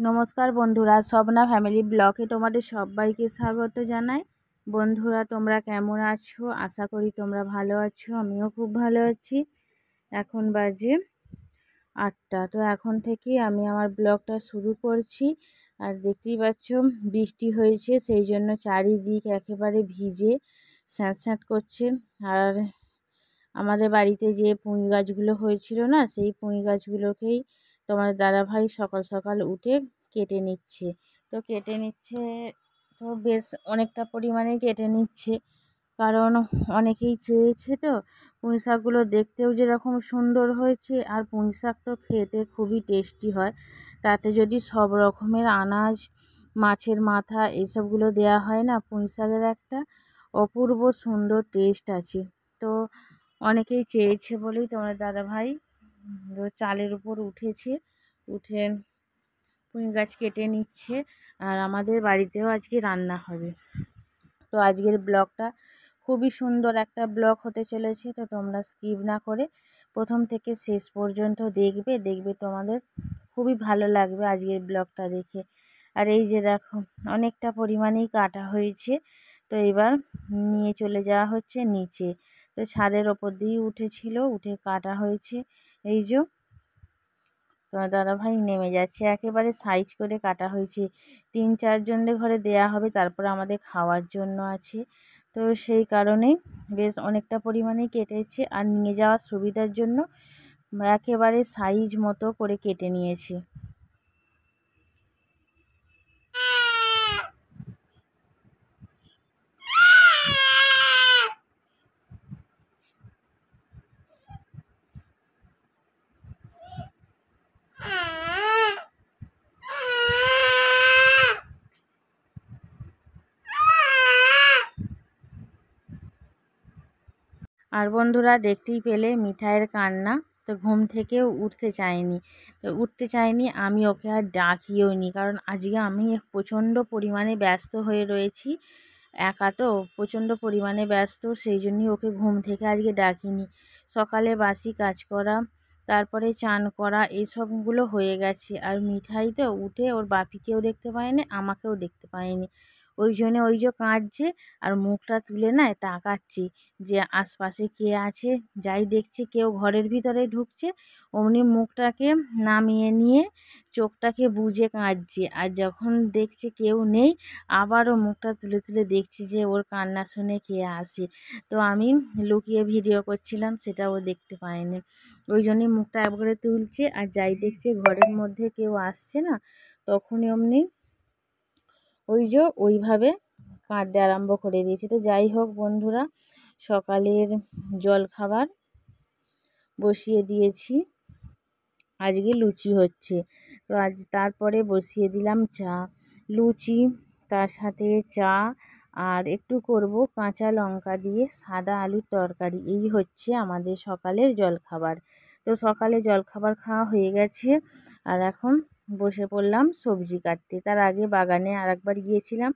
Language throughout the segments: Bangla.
নমস্কার বন্ধুরা, স্বপ্না ফ্যামিলি ব্লগে তোমাদের সবাইকে স্বাগত জানাই। বন্ধুরা, তোমরা কেমন আছো? আশা করি তোমরা ভালো আছো। আমিও খুব ভালো আছি। এখন বাজে 8টা। তো এখন থেকে আমি আমার ব্লগটা শুরু করছি। আর দেখতেই পাচ্ছ বৃষ্টি হয়েছে, সেই জন্য চারিদিক একেবারে ভিজে স্যাঁত স্যাঁত করছে। আর আমাদের বাড়িতে যে পুঁই গাছগুলো হয়েছিল না, সেই পুঁই গাছগুলোকেই তোমার দাদাভাই সকাল সকাল উঠে কেটে নিচ্ছে। তো বেশ অনেকটা পরিমাণে কেটে নিচ্ছে, কারণ অনেকেই চেয়েছে। তো পুঁই শাকগুলো দেখতেও যেরকম সুন্দর হয়েছে, আর পুঁই শাক তো খেতে খুবই টেস্টি হয়। তাতে যদি সব রকমের আনাজ, মাছের মাথা এইসবগুলো দেওয়া হয় না, পুঁই শাকের একটা অপূর্ব সুন্দর টেস্ট আছে। তো অনেকেই চেয়েছে বলেই তোমার দাদাভাই চালের উপর উঠে পুঁই গাছ কেটে নিচ্ছে। আর আমাদের বাড়িতেও আজকে রান্না হবে। তো আজকের ব্লগটা খুবই সুন্দর একটা ব্লগ হতে চলেছে। তো তোমরা স্কিপ না করে প্রথম থেকে শেষ পর্যন্ত দেখবে তোমাদের খুবই ভালো লাগবে আজকের ব্লগটা দেখে। আর এই যে দেখো, অনেকটা পরিমাণেই কাটা হয়েছে। তো এবার নিয়ে চলে যাওয়া হচ্ছে নিচে। তো ছাদের ওপর দিয়েই উঠে কাটা হয়েছে। এই যে তোমার দাদাভাই নেমে যাচ্ছে, একেবারে সাইজ করে কাটা হয়েছে। 3-4 জনদের ঘরে দেয়া হবে, তারপরে আমাদের খাওয়ার জন্য আছে। তো সেই কারণে বেশ অনেকটা পরিমাণেই কেটেছে। আর নিয়ে যাওয়ার সুবিধার জন্য একেবারে সাইজ মতো করে কেটে নিয়েছে। আর বন্ধুরা, দেখতেই পেলে মিঠাইয়ের কান্না। তো ঘুম থেকেও উঠতে চায়নি। আমি ওকে আর ডাকিও নি, কারণ আজকে আমি প্রচণ্ড পরিমাণে ব্যস্ত হয়ে রয়েছি। একা তো প্রচণ্ড পরিমাণে ব্যস্ত, সেই জন্যই ওকে ঘুম থেকে আজকে ডাকিনি। সকালে বাসি কাজ করা, তারপরে চান করা, এইসবগুলো হয়ে গেছে। আর মিঠাই তো উঠে ওর বাপিকেও দেখতে পায়নি, আমাকেও দেখতে পায়নি। ওই যে কাঁদছে আর মুখটা তুলে নেয়, তাকাচ্ছি যে আশপাশে কে আছে। যাই দেখছি কেউ ঘরের ভিতরে ঢুকছে, অমনি মুখটাকে নামিয়ে নিয়ে চোখটাকে বুজে কাঁদছে। আর যখন দেখছে কেউ নেই, আবারও মুখটা তুলে তুলে দেখছি যে ওর কান্না শুনে কে আসে। তো আমি লুকিয়ে ভিডিও করছিলাম, সেটা ও দেখতে পায়নি। ওই জন্যই মুখটা একবারে তুলছে। আর যাই দেখছে ঘরের মধ্যে কেউ আসছে না, তখনই অমনি ওইভাবে কাঁদতে আরম্ভ করে দিয়েছে। তো যাই হোক বন্ধুরা, সকালের জলখাবার বসিয়ে দিয়েছি। আজকে লুচি হচ্ছে। তো তারপরে বসিয়ে দিলাম চা, লুচি, তার সাথে চা, আর একটু করব কাঁচা লঙ্কা দিয়ে সাদা আলুর তরকারি। এই হচ্ছে আমাদের সকালের জলখাবার। তো সকালে জলখাবার খাওয়া হয়ে গেছে। আর এখন বসে পড়লাম সবজি কাটতে। তার আগে বাগানে আরেকবার গিয়েছিলাম,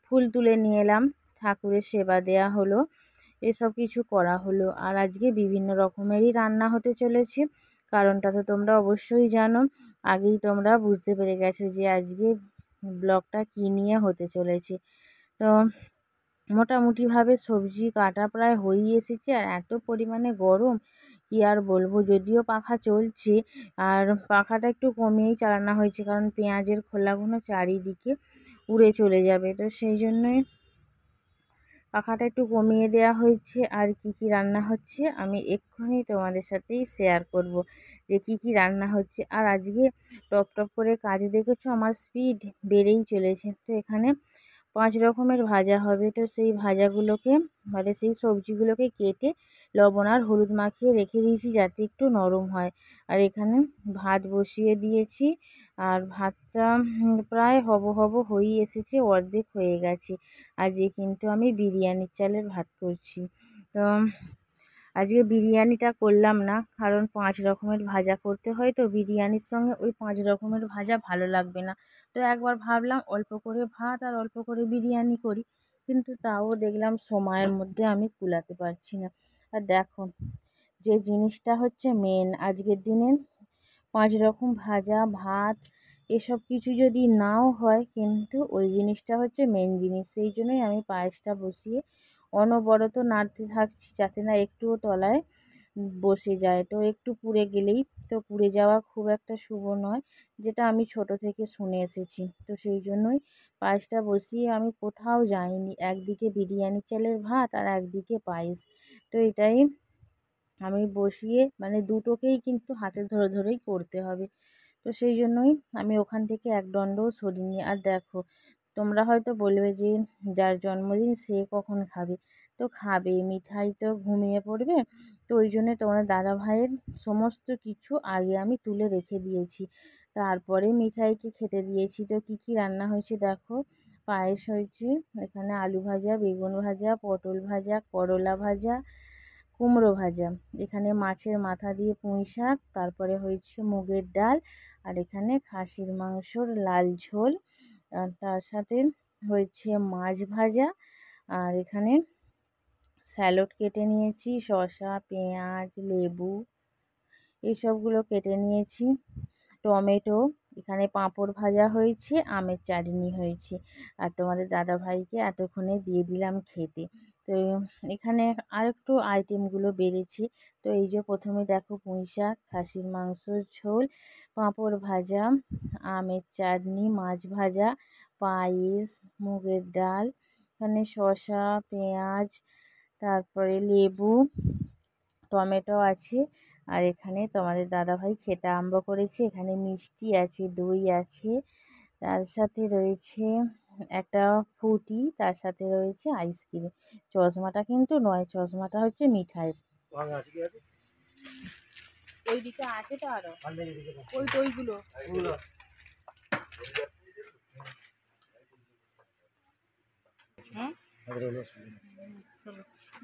ফুল তুলে নিয়ে এলাম, ঠাকুরের সেবা দেয়া হলো, এসব কিছু করা হলো। আর আজকে বিভিন্ন রকমেরই রান্না হতে চলেছে। কারণটা তো তোমরা অবশ্যই জানো, আগেই তোমরা বুঝতে পেরে গেছো যে আজকে ব্লগটা কী নিয়ে হতে চলেছে। তো মোটামুটিভাবে সবজি কাটা প্রায় হয়েই এসেছে। আর এত পরিমাণে গরম, কি আর বলবো। যদিও পাখা চলছে, আর পাখাটা একটু কমিয়েই চালানো হয়েছে, কারণ পেঁয়াজের খোলাগুলো চারিদিকে উড়ে চলে যাবে। তো সেই জন্যই পাখাটা একটু কমিয়ে দেওয়া হয়েছে। আর কি কি রান্না হচ্ছে আমি এক্ষুনি তোমাদের সাথেই শেয়ার করব, যে কি কি রান্না হচ্ছে। আর আজকে টপ টপ করে কাজ দেখেছো, আমার স্পিড বেড়েই চলেছে। তো এখানে 5 রকমের ভাজা হবে। তো সেই ভাজাগুলোকে সেই সবজিগুলোকে কেটে লবণ আর হলুদ মাখিয়ে রেখে দিয়েছি, যাতে একটু নরম হয়। আর এখানে ভাত বসিয়ে দিয়েছি। আর ভাতটা প্রায় হব হয়েই এসেছে, অর্ধেক হয়ে গেছে। আজকে কিন্তু আমি বিরিয়ানির চালের ভাত করছি। তো আজকে বিরিয়ানিটা করলাম না, কারণ 5 রকমের ভাজা করতে হয়। তো বিরিয়ানির সঙ্গে ওই 5 রকমের ভাজা ভালো লাগবে না। তো একবার ভাবলাম অল্প করে ভাত আর অল্প করে বিরিয়ানি করি, কিন্তু তাও দেখলাম সময়ের মধ্যে আমি কুলাতে পারছি না। আর দেখো, যে জিনিসটা হচ্ছে মেন আজকের দিনে, 5 রকম ভাজা, ভাত, এসব কিছু যদি নাও হয়, কিন্তু ওই জিনিসটা হচ্ছে মেন জিনিস। সেই জন্যই আমি পায়েসটা বসিয়ে অনবরত নাড়তে থাকছি, যাতে না একটুও তলায় বসে যায়। তো একটু পুড়ে গেলেই, তো পুড়ে যাওয়া খুব একটা শুভ নয়, যেটা আমি ছোট থেকে শুনে এসেছি। তো সেই জন্যই পায়েসটা বসিয়ে আমি কোথাও যাইনি, একদিকে বিরিয়ানি চালের ভাত আর একদিকে পায়েস। তো এটাই আমি বসিয়ে, মানে দুটোকেই কিন্তু হাতে ধরে ধরেই করতে হবে। তো সেই জন্যই আমি ওখান থেকে এক দণ্ডও সরিনি। আর দেখো, তোমরা হয়তো বলবে যে যার জন্মদিন সে কখন খাবে? তো খাবে, মিঠাই তো ঘুমিয়ে পড়বে। তো ওই জন্য তোমাদের দাদাভাইয়ের সমস্ত কিছু আগে আমি তুলে রেখে দিয়েছি, তারপরে মিঠাইকে খেতে দিয়েছি। তো কী কী রান্না হয়েছে দেখো, পায়েস হয়েছে, এখানে আলু ভাজা, বেগুন ভাজা, পটল ভাজা, করলা ভাজা, কুমড়ো ভাজা, এখানে মাছের মাথা দিয়ে পুঁই শাক, তারপরে হয়েছে মুগের ডাল, আর এখানে খাসির মাংসর লাল ঝোল, আর তার সাথে হয়েছে মাছ ভাজা। আর এখানে স্যালাড কেটে নিয়েছি, শসা, পেঁয়াজ, লেবু এইসবগুলো কেটে নিয়েছি, টমেটো, এখানে পাঁপড় ভাজা হয়েছে, আমের চাটনি হয়েছে। আর তোমাদের দাদাভাইকে এতক্ষণে দিয়ে দিলাম খেতে। তো এখানে আরেকটু আইটেমগুলো বেড়েছে। তো এই যে প্রথমে দেখো পুঁই শাক, খাসির মাংসর ঝোল, পাঁপড় ভাজা, আমের চাটনি, মাছ ভাজা, পায়েস, মুগের ডাল, এখানে শসা, পেঁয়াজ, তারপরে লেবু, টমেটো আছে। আর এখানে তোমাদের দাদাভাই খেতে আরম্ভ করেছে। এখানে মিষ্টি আছে, দই আছে, তার সাথে রয়েছে একটা ফ্রুটি, তার সাথে রয়েছে আইসক্রিম। চশমাটা কিন্তু নয়, চশমাটা হচ্ছে মিঠাইয়ের। ওই দিকে আছে তো আরো, ওই তো ওইগুলো। হুম,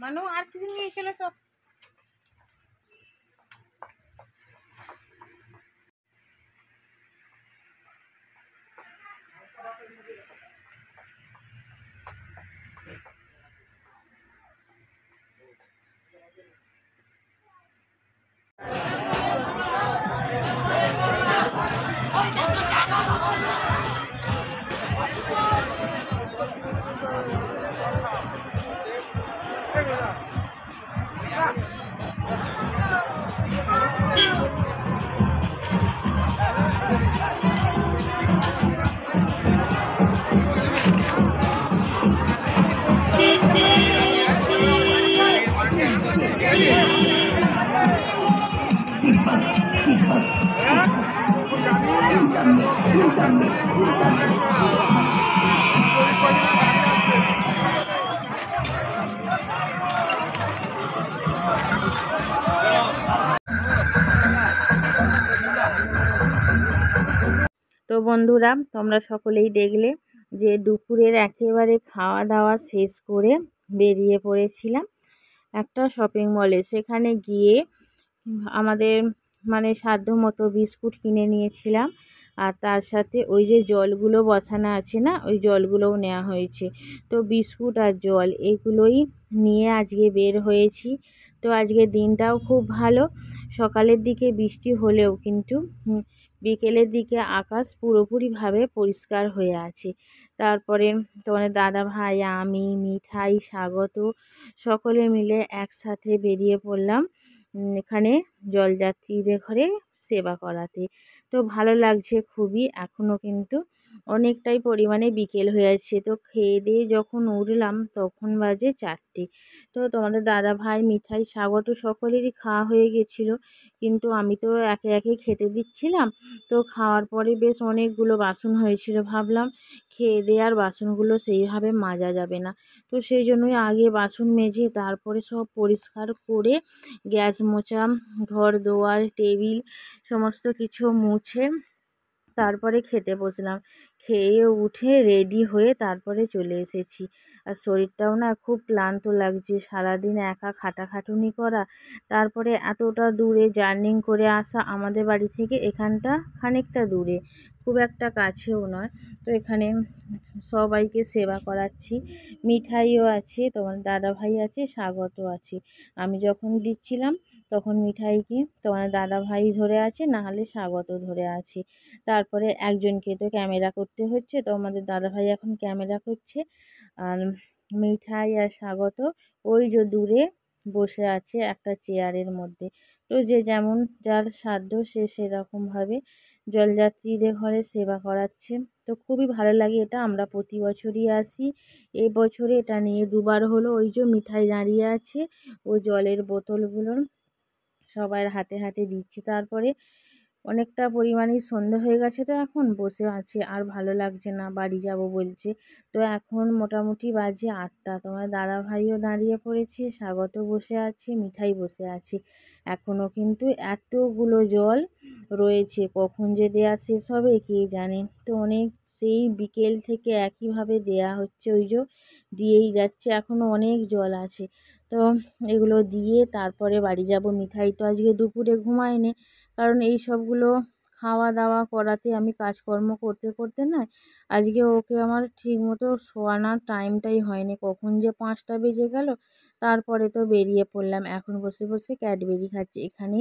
মানু আর কিছু নিয়ে চলে সব। তো বন্ধুরা, তোমরা সকলেই দেখলে যে দুপুরের একেবারে খাওয়া দাওয়া শেষ করে বেরিয়ে পড়েছিলাম একটা শপিং মলে। সেখানে গিয়ে আমাদের মানে সাধ্যমতো বিস্কুট কিনে নিয়েছিলাম, আর তার সাথে ওই যে জলগুলো বসানো আছে না, ওই জলগুলোও নেওয়া হয়েছে। তো বিস্কুট আর জল এগুলোই নিয়ে আজকে বের হয়েছি। তো আজকে দিনটাও খুব ভালো, সকালের দিকে বৃষ্টি হলেও কিন্তু বিকেলের দিকে আকাশ পুরোপুরিভাবে পরিষ্কার হয়ে আছে। তারপরে তোমাদের দাদা ভাই, আমি, মিঠাই, স্বাগত সকলে মিলে একসাথে বেরিয়ে পড়লাম এখানে জলযাত্রীদের ঘরে সেবা করাতে। তো ভালো লাগছে খুবই। এখনও কিন্তু অনেকটাই পরিমাণে বিকেল হয়ে যাচ্ছে। তো খেয়ে দিয়ে যখন উঠলাম তখন বাজে 4টে। তো তোমাদের দাদা ভাই, মিঠাই, স্বাগত সকলেরই খাওয়া হয়ে গেছিলো, কিন্তু আমি তো একে একে খেতে দিচ্ছিলাম। তো খাওয়ার পরে বেশ অনেকগুলো বাসন হয়েছিল, ভাবলাম খেয়ে দিয়ে আর বাসনগুলো সেইভাবে মাজা যাবে না। তো সেই জন্যই আগে বাসন মেজে তারপরে সব পরিষ্কার করে গ্যাস মোছা, ঘর দোয়ার, টেবিল সমস্ত কিছু মুছে তারপরে খেতে বসলাম। খেয়ে উঠে রেডি হয়ে তারপরে চলে এসেছি। আর শরীরটাও না খুব ক্লান্ত লাগছে, সারাদিন একা খাটাখাটুনি করা, তারপরে এতটা দূরে জার্নি করে আসা। আমাদের বাড়ি থেকে এখানটা খানিকটা দূরে, খুব একটা কাছেও নয়। তো এখানে সবাইকে সেবা করাচ্ছি, মিঠাইও আছে, তোমার দাদাভাই আছে, স্বাগত আছে। আমি যখন দিচ্ছিলাম তখন মিঠাইকে তোমার দাদা ভাই ধরে আছে, না হলে স্বাগত ধরে আছে। তারপরে একজনকে তো ক্যামেরা করতে হচ্ছে, তো আমাদের দাদা ভাই এখন ক্যামেরা করছে। আর মিঠাই আর স্বাগত ওই যে দূরে বসে আছে একটা চেয়ারের মধ্যে। তো যে যেমন যার সাধ্য সে সেরকমভাবে জলযাত্রীদের ঘরে সেবা করাচ্ছে। তো খুবই ভালো লাগে এটা, আমরা প্রতি বছরই আসি। এবছরে এটা নিয়ে দুবার হলো। ওই যে মিঠাই দাঁড়িয়ে আছে, ও জলের বোতলগুলো সবার হাতে হাতে দিচ্ছি। তারপরে অনেকটা পরিমাণেই সন্ধে হয়ে গেছে, তো এখন বসে আছি, আর ভালো লাগছে না, বাড়ি যাব বলছে। তো এখন মোটামুটি বাজে 8টা। তোমার দাদা ভাইও দাঁড়িয়ে পড়েছে, স্বাগত বসে আছে, মিঠাই বসে আছে। এখনও কিন্তু এতগুলো জল রয়েছে, কখন যে দেয়া শেষ হবে কে জানে। তো অনেক সেই বিকেল থেকে একইভাবে দেয়া হচ্ছে, ওই যে দিয়েই যাচ্ছে, এখনও অনেক জল আছে। তো এগুলো দিয়ে তারপরে বাড়ি যাব। মিঠাই তো আজকে দুপুরে ঘুমায়নি, কারণ এই সবগুলো খাওয়া দাওয়া করাতে আমি কাজকর্ম করতে করতে না আজকে ওকে আমার ঠিকমতো শোয়ানোর টাইমটাই হয়নি, কখন যে 5টা বেজে গেল। তারপরে তো বেরিয়ে পড়লাম, এখন বসে বসে ক্যাডবেরি খাচ্ছি এখানে,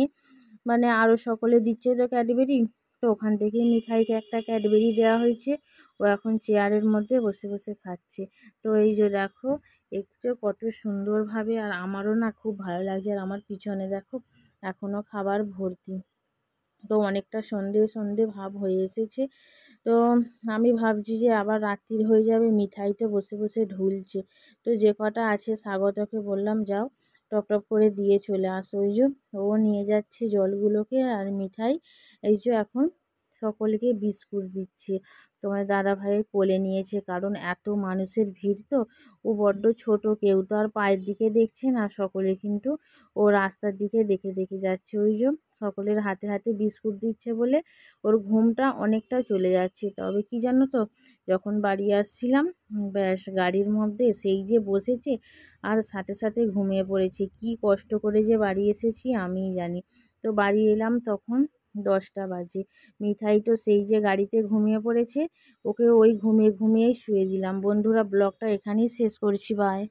মানে আরও সকলে দিচ্ছে তো ক্যাডবেরি, তো ওখান থেকেই মিঠাইকে একটা ক্যাডবেরি দেওয়া হয়েছে। ও এখন চেয়ারের মধ্যে বসে বসে খাচ্ছে। তো এই যে দেখো একটু কত সুন্দরভাবে, আর আমারও না খুব ভালো লাগছে। আর আমার পিছনে দেখো এখনও খাবার ভর্তি। তো অনেকটা সন্ধে সন্ধে ভাব হয়ে এসেছে। তো আমি ভাবছি যে আবার রাত্রির হয়ে যাবে, মিঠাই তো বসে বসে ঢুলছে। তো যে কটা আছে স্বাগতকে বললাম যাও টপ টপ করে দিয়ে চলে আসো। ওই যে ও নিয়ে যাচ্ছে জলগুলোকে, আর মিঠাই এই যে এখন সকলকে বিস্কুট দিচ্ছে। তোমার দাদা ভাইয়ের কোলে নিয়েছে, কারণ এত মানুষের ভিড় তো, ও বড্ড ছোট, কেউ তো আর পায়ের দিকে দেখছে না, সকলে কিন্তু ও রাস্তার দিকে দেখে দেখে যাচ্ছে। ওই যে সকলের হাতে হাতে বিস্কুট দিচ্ছে বলে ওর ঘুমটা অনেকটা চলে যাচ্ছে। তবে কি জানো তো, যখন বাড়ি আসছিলাম ব্যাস গাড়ির মধ্যে সেই যে বসেছে আর সাথে সাথে ঘুমিয়ে পড়েছে। কি কষ্ট করে যে বাড়ি এসেছি আমিই জানি। তো বাড়ি এলাম তখন 10টা বাজে। মিঠাই তো সেই যে গাড়িতে ঘুমিয়ে পড়েছে, ওকে ওই ঘুমিয়ে ঘুমিয়েই শুয়ে দিলাম। বন্ধুরা, ব্লগটা এখানেই শেষ করছি, বাই।